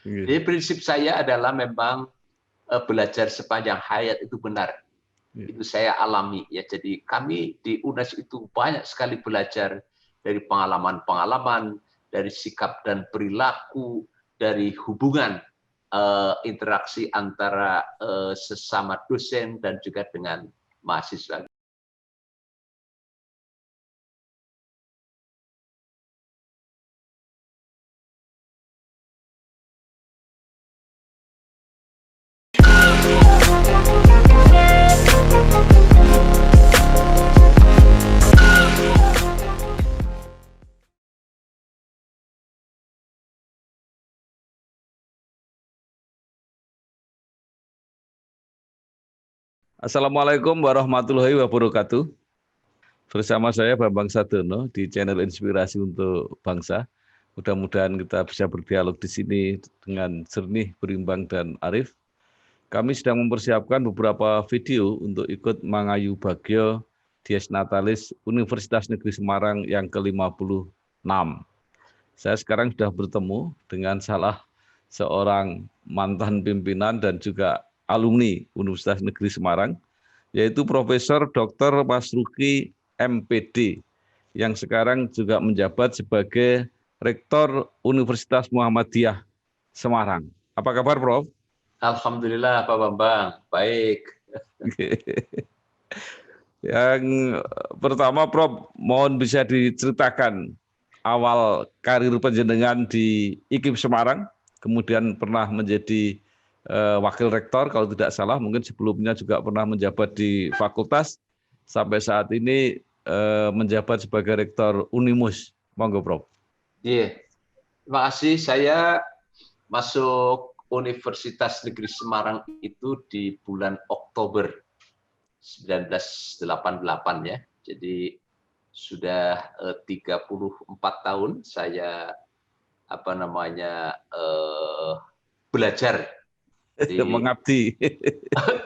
Iya, Jadi prinsip saya adalah memang belajar sepanjang hayat itu benar. iya. Itu saya alami ya. Jadi kami di UNES itu banyak sekali belajar dari pengalaman-pengalaman, dari sikap dan perilaku, dari hubungan interaksi antara sesama dosen dan juga dengan mahasiswa. Assalamualaikum warahmatullahi wabarakatuh. Bersama saya Bambang Sadono di channel Inspirasi untuk Bangsa. Mudah-mudahan kita bisa berdialog di sini dengan jernih, berimbang, dan arif. Kami sedang mempersiapkan beberapa video untuk ikut Mangayu Bagyo Dies Natalis Universitas Negeri Semarang yang ke-56. Saya sekarang sudah bertemu dengan salah seorang mantan pimpinan dan juga alumni Universitas Negeri Semarang, yaitu Profesor Dr. Masruki MPD, yang sekarang juga menjabat sebagai Rektor Universitas Muhammadiyah Semarang. Apa kabar, Prof? Alhamdulillah Pak Bambang, baik. Yang pertama, Prof, mohon bisa diceritakan awal karir penjenengan di IKIP Semarang, kemudian pernah menjadi wakil rektor kalau tidak salah, mungkin sebelumnya juga pernah menjabat di fakultas, sampai saat ini menjabat sebagai rektor Unimus. Monggo, Prof. Iya, terima kasih. Saya masuk Universitas Negeri Semarang itu di bulan Oktober 1988 ya. Jadi sudah 34 tahun saya belajar di Mengabdi.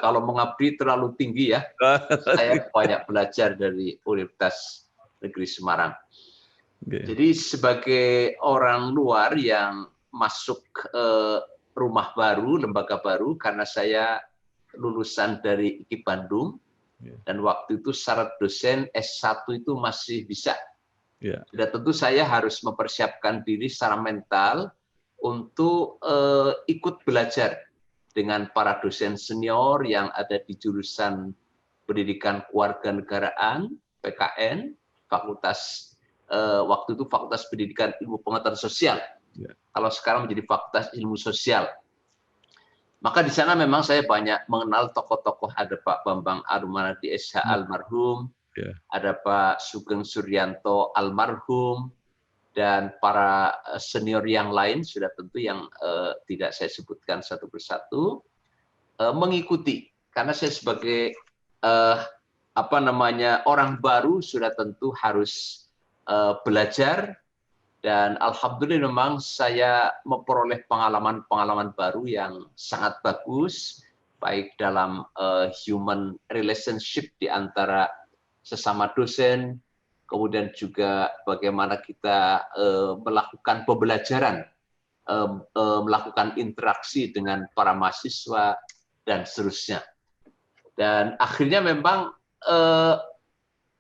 kalau mengabdi terlalu tinggi ya. Saya banyak belajar dari Universitas Negeri Semarang. Jadi sebagai orang luar yang masuk rumah baru, lembaga baru, karena saya lulusan dari IKIP Bandung, dan waktu itu syarat dosen S1 itu masih bisa. Dan tentu saya harus mempersiapkan diri secara mental untuk ikut belajar dengan para dosen senior yang ada di jurusan Pendidikan Kewarganegaraan, PKN, Fakultas waktu itu Fakultas Pendidikan Ilmu Pengetahuan Sosial. Kalau sekarang menjadi Fakultas Ilmu Sosial. Maka di sana memang saya banyak mengenal tokoh-tokoh, ada Pak Bambang Arumanadi SH almarhum, ada Pak Sugeng Suryanto almarhum, dan para senior yang lain sudah tentu yang tidak saya sebutkan satu persatu, mengikuti. Karena saya sebagai orang baru sudah tentu harus belajar, dan alhamdulillah memang saya memperoleh pengalaman-pengalaman baru yang sangat bagus, baik dalam human relationship di antara sesama dosen, kemudian juga bagaimana kita melakukan pembelajaran, melakukan interaksi dengan para mahasiswa, dan seterusnya. Dan akhirnya memang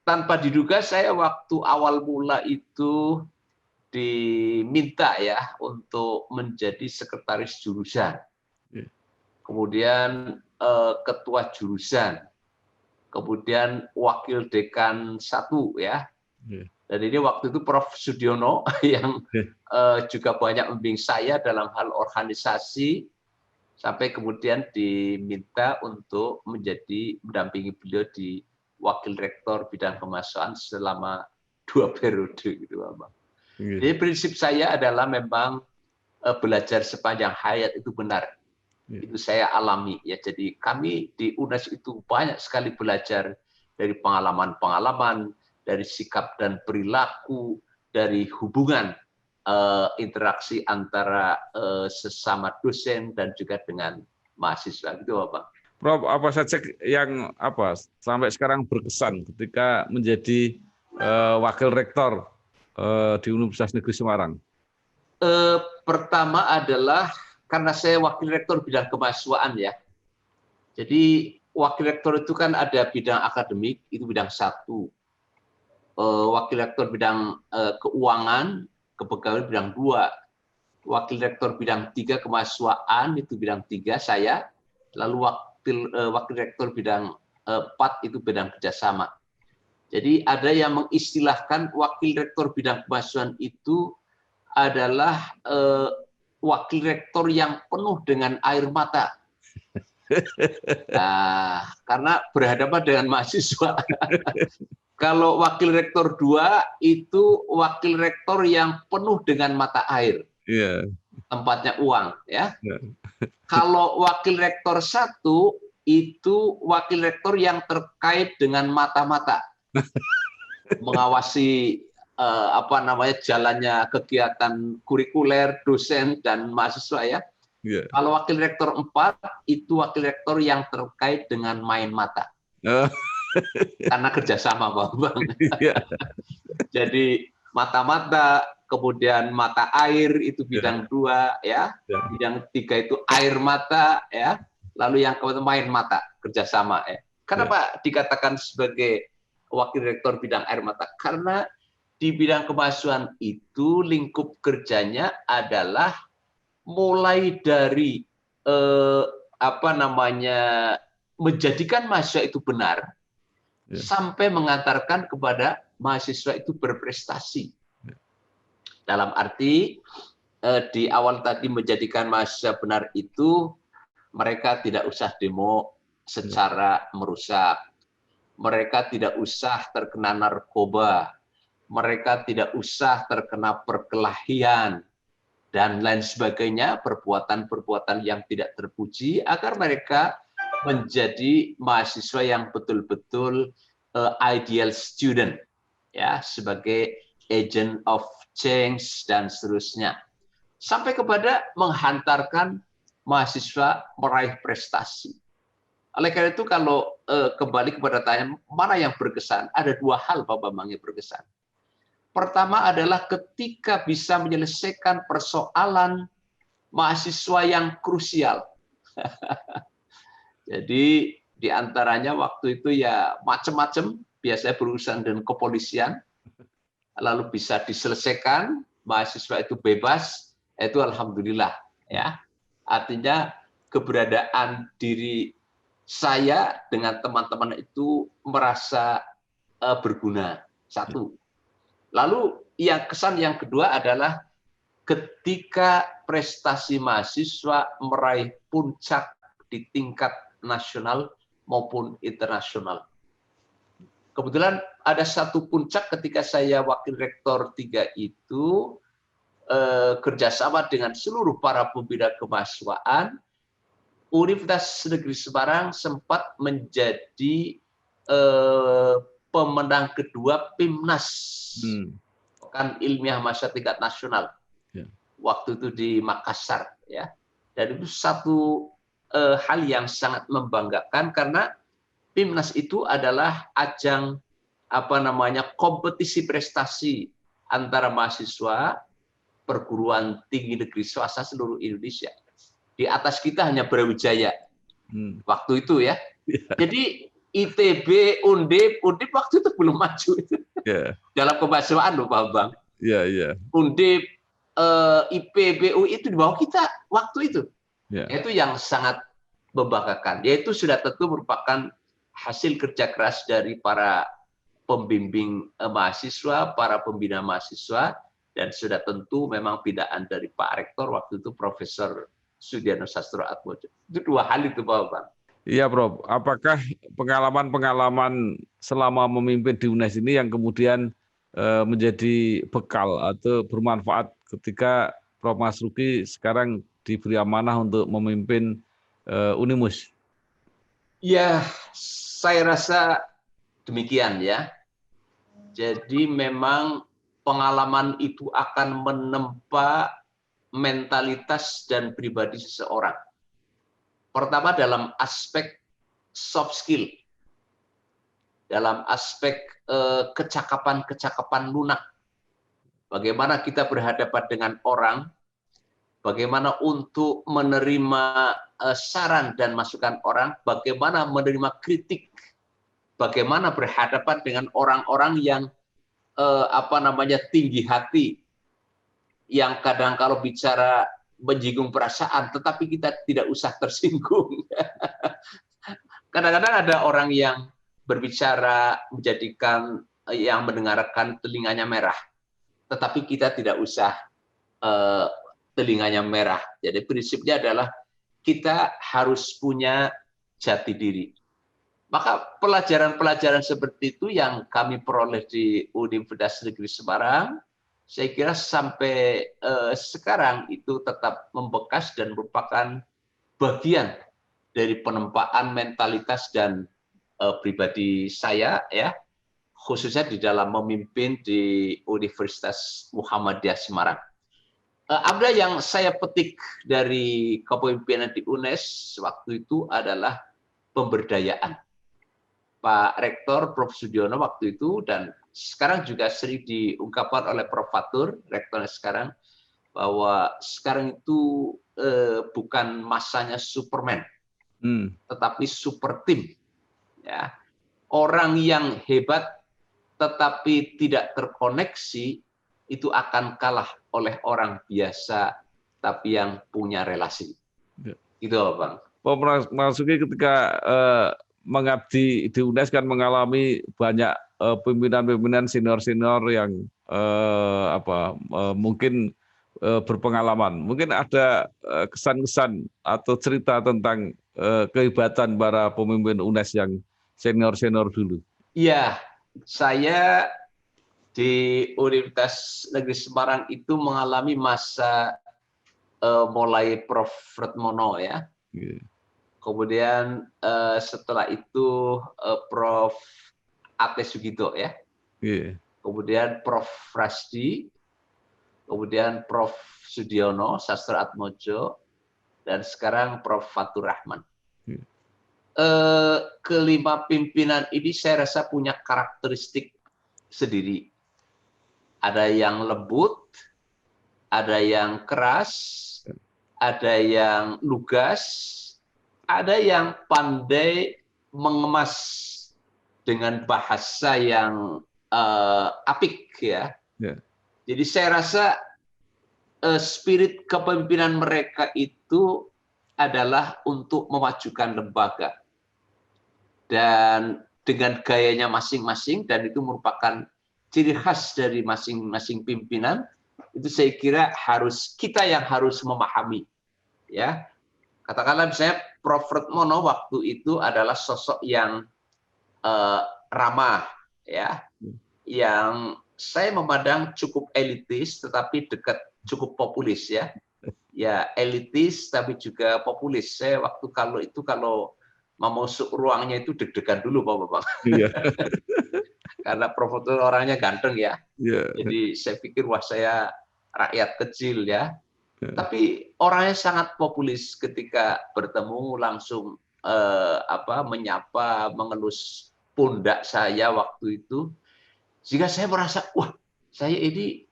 tanpa diduga saya waktu awal mula itu diminta ya untuk menjadi sekretaris jurusan, kemudian ketua jurusan, kemudian wakil dekan 1 ya. Dan ini waktu itu Prof. Sudiono yang juga banyak membimbing saya dalam hal organisasi, sampai kemudian diminta untuk mendampingi beliau di wakil rektor bidang kemahasiswaan selama 2 periode gitu, Bapak. Jadi prinsip saya adalah memang belajar sepanjang hayat itu benar. Itu saya alami ya. Jadi kami di UNES itu banyak sekali belajar dari pengalaman-pengalaman, dari sikap dan perilaku, dari hubungan interaksi antara sesama dosen dan juga dengan mahasiswa gitu, Bapak. Prof, apa saja yang sampai sekarang berkesan ketika menjadi wakil rektor di Universitas Negeri Semarang? Pertama adalah karena saya wakil rektor bidang kemahasiswaan ya. Jadi wakil rektor itu kan ada bidang akademik, itu bidang 1. Wakil rektor bidang keuangan, kepegawaian bidang 2. Wakil rektor bidang 3 kemahasiswaan itu bidang 3 saya. Lalu wakil rektor bidang 4 itu bidang kerjasama. Jadi ada yang mengistilahkan wakil rektor bidang kemahasiswaan itu adalah wakil rektor yang penuh dengan air mata. Nah, karena berhadapan dengan mahasiswa. Kalau wakil rektor 2 itu wakil rektor yang penuh dengan mata air. Yeah. Tempatnya uang, ya. Yeah. Kalau wakil rektor 1 itu wakil rektor yang terkait dengan mata-mata. Mengawasi jalannya kegiatan kurikuler, dosen dan mahasiswa ya. Yeah. Kalau wakil rektor 4 itu wakil rektor yang terkait dengan main mata. Karena kerjasama Pak Bang. Yeah. Jadi mata-mata, kemudian mata air itu bidang 2 ya. Yeah. Bidang 3 itu air mata ya. Lalu yang keempat main mata, kerjasama ya. Kenapa dikatakan sebagai wakil rektor bidang air mata? Karena di bidang kemahasiswaan itu lingkup kerjanya adalah mulai dari menjadikan mahasiswa itu benar sampai mengantarkan kepada mahasiswa itu berprestasi. Dalam arti di awal tadi menjadikan mahasiswa benar itu mereka tidak usah demo secara merusak. Mereka tidak usah terkena narkoba. Mereka tidak usah terkena perkelahian dan lain sebagainya, perbuatan-perbuatan yang tidak terpuji, agar mereka menjadi mahasiswa yang betul-betul ideal student, ya, sebagai agent of change dan seterusnya, sampai kepada menghantarkan mahasiswa meraih prestasi. Oleh karena itu kalau kembali kepada tanya mana yang berkesan, ada 2 hal Pak Bambang yang berkesan. Pertama adalah ketika bisa menyelesaikan persoalan mahasiswa yang krusial. Jadi diantaranya waktu itu ya macam-macam, biasanya berurusan dengan kepolisian, lalu bisa diselesaikan, mahasiswa itu bebas, itu alhamdulillah ya. Artinya keberadaan diri saya dengan teman-teman itu merasa berguna. 1. Lalu kesan yang kedua adalah ketika prestasi mahasiswa meraih puncak di tingkat nasional maupun internasional. Kebetulan ada satu puncak ketika saya wakil rektor 3 itu kerjasama dengan seluruh para pembina kemahasiswaan. Universitas Negeri Semarang sempat menjadi pemenang kedua PIMNAS, Pekan Ilmiah Mahasiswa tingkat nasional. Waktu itu di Makassar, ya. Dan itu satu hal yang sangat membanggakan karena PIMNAS itu adalah ajang kompetisi prestasi antara mahasiswa perguruan tinggi negeri swasta seluruh Indonesia. Di atas kita hanya Brawijaya waktu itu ya. Jadi ITB, Undip waktu itu belum maju dalam kemahasiswaan loh Pak Bang. Undip, IPB, UI itu di bawah kita waktu itu. Itu yang sangat membanggakan. Yaitu sudah tentu merupakan hasil kerja keras dari para pembimbing mahasiswa, para pembina mahasiswa, dan sudah tentu memang bidaan dari Pak Rektor waktu itu Profesor Sudiano Sastroatmojo. Itu 2 hal itu Pak Bang. Iya, Prof. Apakah pengalaman-pengalaman selama memimpin di UNES ini yang kemudian menjadi bekal atau bermanfaat ketika Prof. Masruki sekarang diberi amanah untuk memimpin Unimus? Ya, saya rasa demikian ya. Jadi memang pengalaman itu akan menempa mentalitas dan pribadi seseorang. Pertama dalam aspek soft skill, dalam aspek kecakapan lunak. Bagaimana kita berhadapan dengan orang, bagaimana untuk menerima saran dan masukan orang, bagaimana menerima kritik, bagaimana berhadapan dengan orang-orang yang tinggi hati, yang kadang kalau bicara menyinggung perasaan, tetapi kita tidak usah tersinggung. Kadang-kadang ada orang yang berbicara menjadikan yang mendengarkan telinganya merah, tetapi kita tidak usah telinganya merah. Jadi prinsipnya adalah kita harus punya jati diri. Maka pelajaran-pelajaran seperti itu yang kami peroleh di Universitas Negeri Semarang, saya kira sampai sekarang itu tetap membekas dan merupakan bagian dari penempaan mentalitas dan pribadi saya, ya, khususnya di dalam memimpin di Universitas Muhammadiyah Semarang. Ada yang saya petik dari kepemimpinan di UNES waktu itu adalah pemberdayaan. Pak Rektor Prof. Sudiono waktu itu, dan sekarang juga sering diungkapkan oleh Prof. Fatur, rektornya sekarang, bahwa sekarang itu bukan masanya Superman, tetapi super team. Ya. Orang yang hebat tetapi tidak terkoneksi itu akan kalah oleh orang biasa tapi yang punya relasi. Ya. Gitu, Bang. Pak Marzuki ketika mengabdi di UNES kan mengalami banyak pimpinan-pimpinan senior-senior yang mungkin berpengalaman. Mungkin ada kesan-kesan atau cerita tentang kehebatan para pemimpin UNES yang senior-senior dulu. Iya, saya di Universitas Negeri Semarang itu mengalami masa mulai Prof. Retmono, ya. Yeah. Kemudian setelah itu Prof. Ate Sugito, ya. Yeah. Kemudian Prof. Rasdi, kemudian Prof. Sudiono, Sastra Atmojo, dan sekarang Prof. Fatur Rahman. Yeah. Kelima pimpinan ini saya rasa punya karakteristik sendiri. Ada yang lembut, ada yang keras, ada yang lugas, ada yang pandai mengemas dengan bahasa yang apik, ya. Yeah. Jadi saya rasa spirit kepemimpinan mereka itu adalah untuk memajukan lembaga. Dan dengan gayanya masing-masing, dan itu merupakan ciri khas dari masing-masing pimpinan, itu saya kira kita yang harus memahami, ya. Katakanlah misalnya Prof. Retmono waktu itu adalah sosok yang ramah, ya, yang saya memandang cukup elitis tetapi cukup populis, ya. Ya, elitis tapi juga populis. Saya waktu kalau mau masuk ruangnya itu deg-degan dulu, Bapak. Iya. Karena Prof. itu orangnya ganteng, ya. Yeah. Jadi saya pikir wah saya rakyat kecil, ya. Yeah. Tapi orangnya sangat populis, ketika bertemu langsung menyapa, mengelus pundak saya waktu itu. Sehingga saya merasa wah, saya ini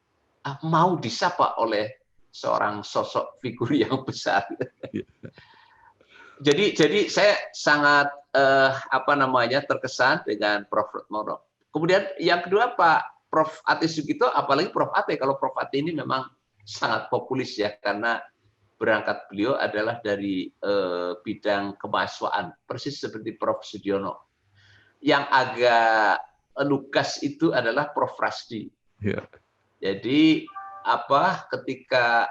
mau disapa oleh seorang sosok figur yang besar. Yeah. Jadi saya sangat terkesan dengan Prof. Retmono. Kemudian yang kedua Pak Prof. Ate Sugito, apalagi Prof. Ate. Kalau Prof. Ate ini memang sangat populis, ya, karena berangkat beliau adalah dari bidang kemahasiswaan, persis seperti Prof. Sudiono. Yang agak lugas itu adalah Prof. Rasdi. Yeah. Jadi ketika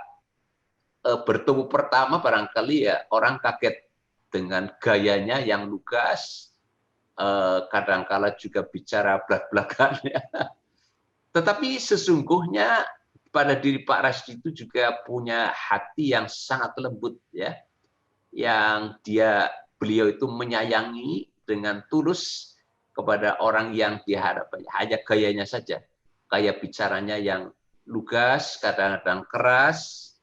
bertemu pertama barangkali, ya, orang kaget dengan gayanya yang lugas, kadangkala juga bicara belak-belakan, ya. Tetapi sesungguhnya pada diri Pak Rasdi itu juga punya hati yang sangat lembut, ya, yang beliau itu menyayangi dengan tulus kepada orang yang dihadapannya. Hanya gayanya saja, gaya bicaranya yang lugas, kadang-kadang keras,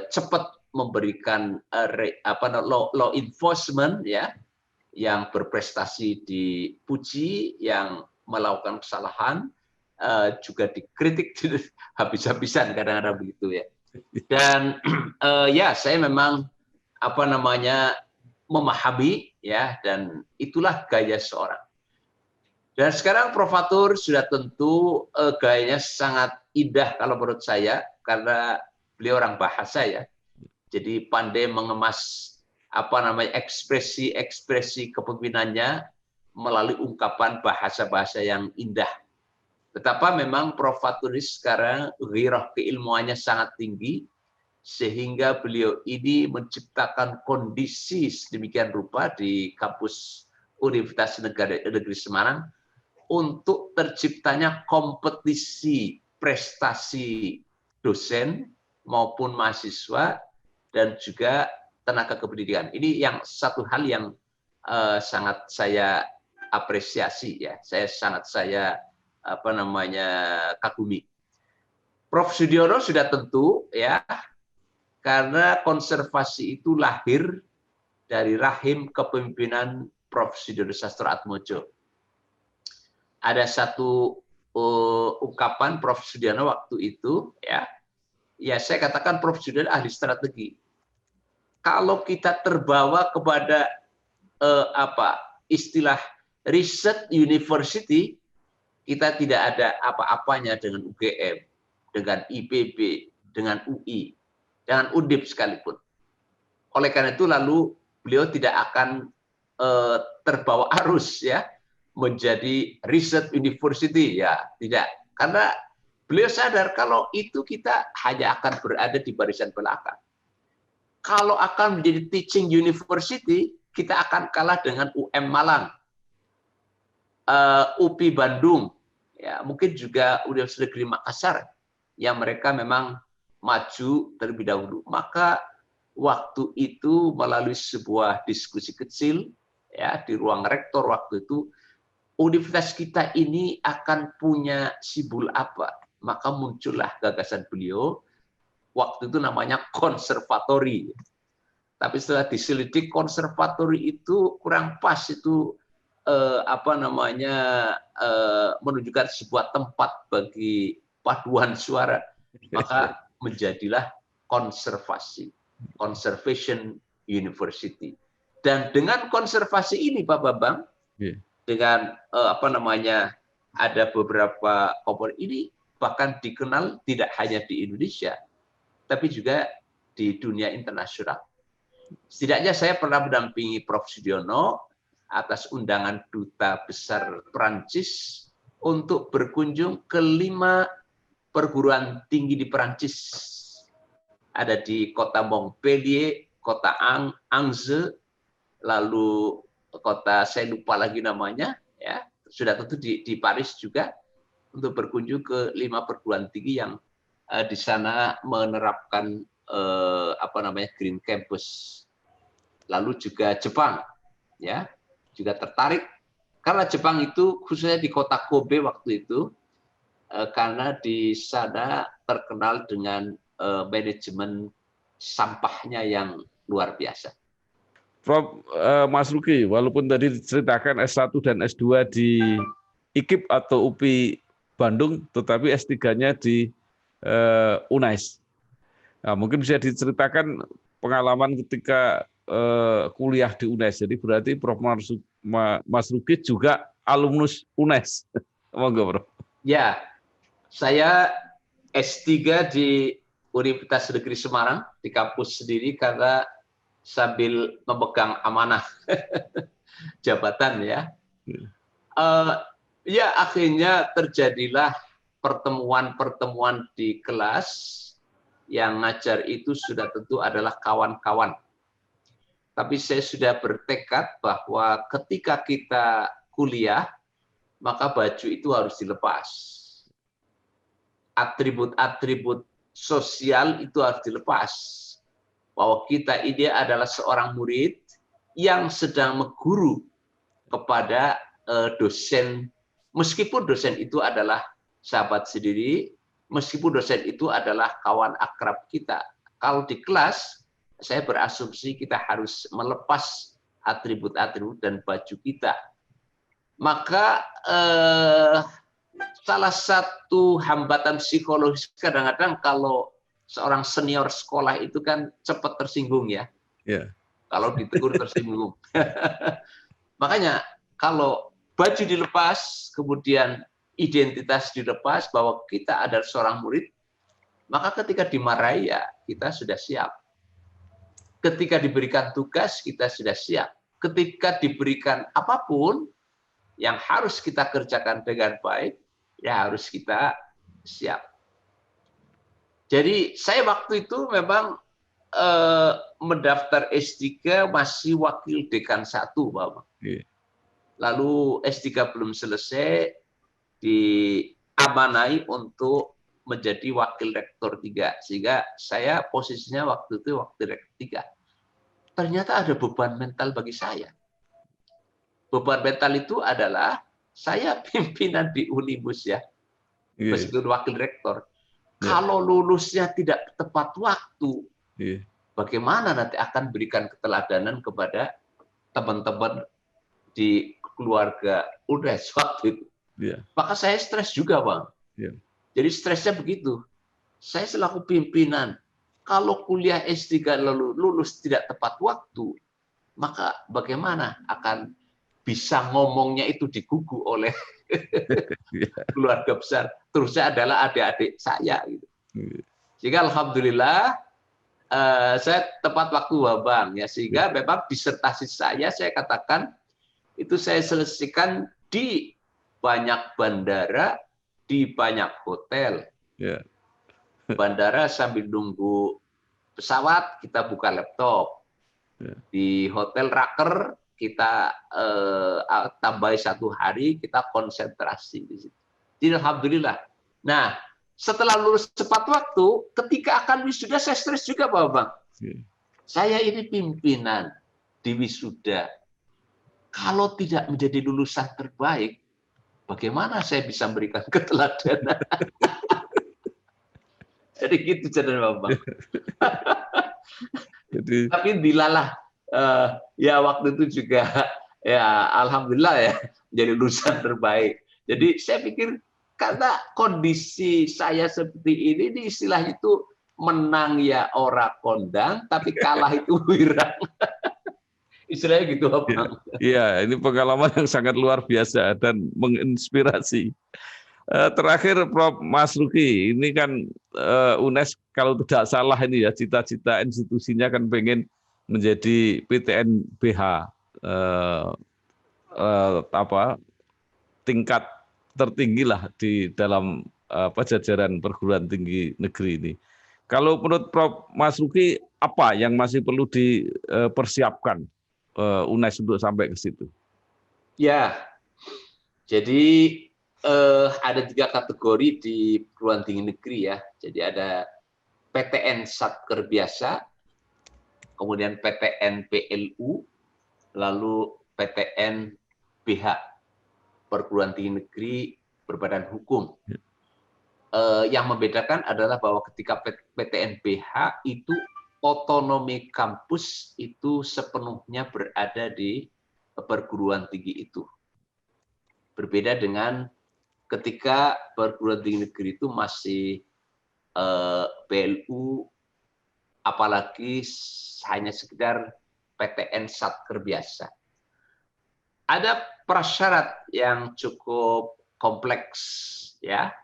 cepat memberikan law enforcement, ya, yang berprestasi dipuji, yang melakukan kesalahan juga dikritik habis-habisan, kadang-kadang begitu, ya. Dan ya saya memang memahami ya, dan itulah gaya seorang. Dan sekarang Prof. Fatur sudah tentu gayanya sangat indah kalau menurut saya, karena beliau orang bahasa ya. Jadi pandai mengemas ekspresi-ekspresi kepemimpinannya melalui ungkapan bahasa-bahasa yang indah. Betapa memang Prof. Fatur sekarang ghirah keilmuannya sangat tinggi, sehingga beliau ini menciptakan kondisi sedemikian rupa di kampus Universitas Negeri Semarang untuk terciptanya kompetisi prestasi dosen maupun mahasiswa dan juga tenaga kependidikan. Ini yang satu hal yang sangat saya apresiasi ya. Saya kagumi. Prof. Sudiono sudah tentu ya, karena konservasi itu lahir dari rahim kepemimpinan Prof. Sudiono Sastroatmojo. Ada satu ungkapan Prof. Sudiono waktu itu ya saya katakan Prof. Sudiono ahli strategi. Kalau kita terbawa kepada istilah riset university, kita tidak ada apa-apanya dengan UGM, dengan IPB, dengan UI, dengan Undip sekalipun. Oleh karena itu lalu beliau tidak akan terbawa arus ya menjadi riset university ya, tidak. Karena beliau sadar kalau itu kita hanya akan berada di barisan belakang. Kalau akan menjadi teaching university, kita akan kalah dengan UM Malang, UPI Bandung, ya mungkin juga Universitas Negeri Makassar, yang mereka memang maju terlebih dahulu. Maka waktu itu melalui sebuah diskusi kecil ya di ruang rektor waktu itu, universitas kita ini akan punya simbol apa? Maka muncullah gagasan beliau, waktu itu namanya konservatori. Tapi setelah diselidik, konservatori itu kurang pas, itu menunjukkan sebuah tempat bagi paduan suara. Maka menjadilah konservasi, Conservation University. Dan dengan konservasi ini Pak Bambang, dengan ada beberapa komponen ini bahkan dikenal tidak hanya di Indonesia, tapi juga di dunia internasional. Setidaknya saya pernah mendampingi Prof. Sudiono atas undangan Duta Besar Perancis untuk berkunjung ke 5 perguruan tinggi di Perancis. Ada di kota Montpellier, kota Angers, lalu kota saya lupa lagi namanya, ya sudah tentu di Paris juga, untuk berkunjung ke 5 perguruan tinggi yang di sana menerapkan Green Campus. Lalu juga Jepang, ya juga tertarik karena Jepang itu khususnya di kota Kobe waktu itu, karena di sana terkenal dengan manajemen sampahnya yang luar biasa. Prof. Mas Ruki, walaupun tadi diceritakan S1 dan S2 di IKIP atau UPI Bandung, tetapi S3-nya di UNAIS. Nah, mungkin bisa diceritakan pengalaman ketika kuliah di UNAIS. Jadi berarti Prof. Mas Ruki juga alumnus UNAIS. Monggo, Prof. Ya, saya S3 di Universitas Negeri Semarang, di kampus sendiri, karena sambil memegang amanah jabatan ya. Ya akhirnya terjadilah pertemuan-pertemuan di kelas, yang ngajar itu sudah tentu adalah kawan-kawan. Tapi saya sudah bertekad bahwa ketika kita kuliah, maka baju itu harus dilepas. Atribut-atribut sosial itu harus dilepas. Bahwa kita ini adalah seorang murid yang sedang mengguru kepada dosen, meskipun dosen itu adalah sahabat sendiri, meskipun dosen itu adalah kawan akrab kita. Kalau di kelas, saya berasumsi kita harus melepas atribut-atribut dan baju kita. Maka salah satu hambatan psikologis kadang-kadang kalau seorang senior sekolah itu kan cepat tersinggung ya. Yeah. Kalau ditegur tersinggung. Makanya kalau baju dilepas, kemudian identitas dilepas bahwa kita adalah seorang murid, maka ketika dimarahi ya kita sudah siap. Ketika diberikan tugas kita sudah siap. Ketika diberikan apapun yang harus kita kerjakan dengan baik, ya harus kita siap. Jadi saya waktu itu memang mendaftar S3 masih wakil dekan 1, Bapak. Yeah. Lalu S3 belum selesai, diamanai untuk menjadi wakil rektor 3. Sehingga saya posisinya waktu itu wakil rektor 3. Ternyata ada beban mental bagi saya. Beban mental itu adalah saya pimpinan di Unibus ya, meskipun wakil rektor. Kalau lulusnya tidak tepat waktu, bagaimana nanti akan berikan keteladanan kepada teman-teman di keluarga UNES waktu itu. Maka saya stres juga, Bang. Jadi stresnya begitu. Saya selaku pimpinan, kalau kuliah S3 lalu lulus tidak tepat waktu, maka bagaimana akan bisa ngomongnya itu digugu oleh keluarga besar. Terusnya adalah adik-adik saya. Gitu. Sehingga alhamdulillah saya tepat waktu, Bang. Ya, sehingga memang disertasi saya katakan itu saya selesaikan di banyak bandara, di banyak hotel. Bandara sambil nunggu pesawat kita buka laptop. Di hotel Raker kita tambahi 1 hari, kita konsentrasi di situ. Jadi alhamdulillah. Nah, setelah lulus tepat waktu, ketika akan wisuda saya stres juga, Bang. Saya ini pimpinan di wisuda. Kalau tidak menjadi lulusan terbaik, bagaimana saya bisa memberikan keteladanan? Jadi gitu ceritanya, Bang. Tapi dilalah ya waktu itu juga ya alhamdulillah ya jadi lulusan terbaik. Jadi saya pikir karena kondisi saya seperti ini istilahnya itu menang ya ora kondang, tapi kalah itu wirang. Istilahnya gitu, Bang. Iya, ini pengalaman yang sangat luar biasa dan menginspirasi. Terakhir, Prof. Mas Ruki, ini kan UNES kalau tidak salah ini ya cita-cita institusinya kan pengen menjadi PTN BH tingkat tertinggi lah di dalam jajaran perguruan tinggi negeri ini. Kalau menurut Prof. Mas Ruki, apa yang masih perlu dipersiapkan UNES untuk sampai ke situ? Ya, jadi ada 3 kategori di perguruan tinggi negeri ya. Jadi ada PTN Satker biasa, kemudian PTN PLU, lalu PTN BH, perguruan tinggi negeri berbadan hukum. Yang membedakan adalah bahwa ketika PTN BH itu otonomi kampus itu sepenuhnya berada di perguruan tinggi itu. Berbeda dengan ketika perguruan tinggi negeri itu masih PLU, apalagi hanya sekedar PTN Satker biasa. Ada prasyarat yang cukup kompleks, ya,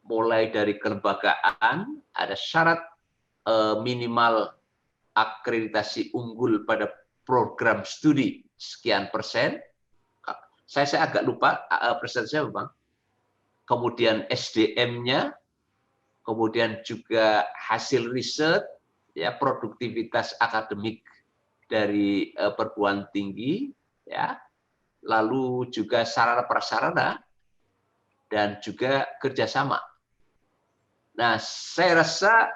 mulai dari kelembagaan, ada syarat minimal akreditasi unggul pada program studi sekian persen. Saya agak lupa persentasenya, Bang. Kemudian SDM-nya, kemudian juga hasil riset, ya, produktivitas akademik dari perguruan tinggi, ya, lalu juga sarana prasarana dan juga kerjasama. Nah, saya rasa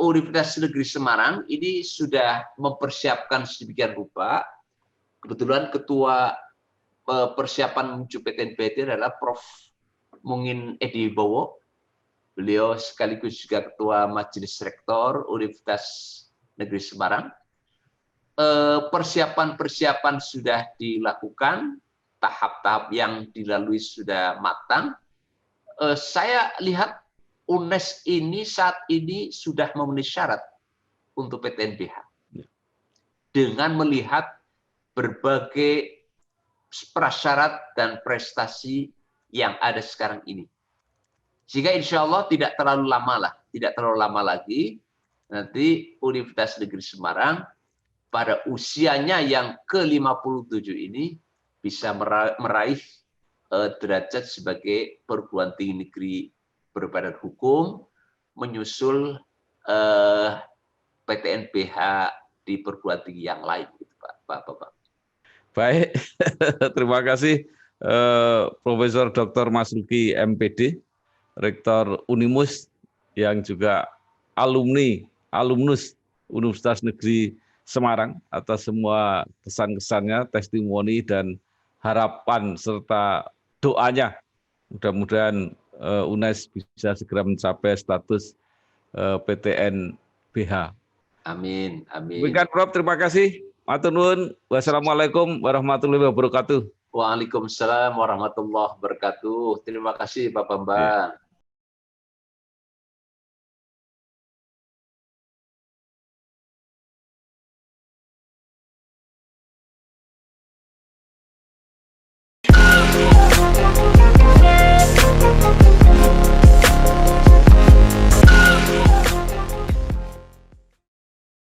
Universitas Negeri Semarang ini sudah mempersiapkan sedemikian rupa. Kebetulan ketua persiapan menuju PTN-BT adalah Prof. Mungin Edi Bowo. Beliau sekaligus juga ketua Majelis Rektor Universitas Negeri Semarang. Persiapan-persiapan sudah dilakukan, tahap-tahap yang dilalui sudah matang. Saya lihat UNES ini saat ini sudah memenuhi syarat untuk PTNBH. Dengan melihat berbagai prasyarat dan prestasi yang ada sekarang ini. Sehingga insya Allah tidak terlalu lama lagi, nanti Universitas Negeri Semarang pada usianya yang ke-57 ini bisa meraih derajat sebagai perguruan tinggi negeri berbadan hukum, menyusul PTNBH di perguruan tinggi yang lain, gitu, Pak. Baik, terima kasih Profesor Dr. Mas Luki MPD, Rektor Unimus yang juga alumnus Universitas Negeri Semarang atas semua kesan-kesannya, testimoni dan harapan serta doanya. Mudah-mudahan UNES bisa segera mencapai status PTNBH. Amin. Demikian Prof, terima kasih. Matur nuwun. Wassalamualaikum warahmatullahi wabarakatuh. Waalaikumsalam warahmatullahi wabarakatuh. Terima kasih Pak Bambang.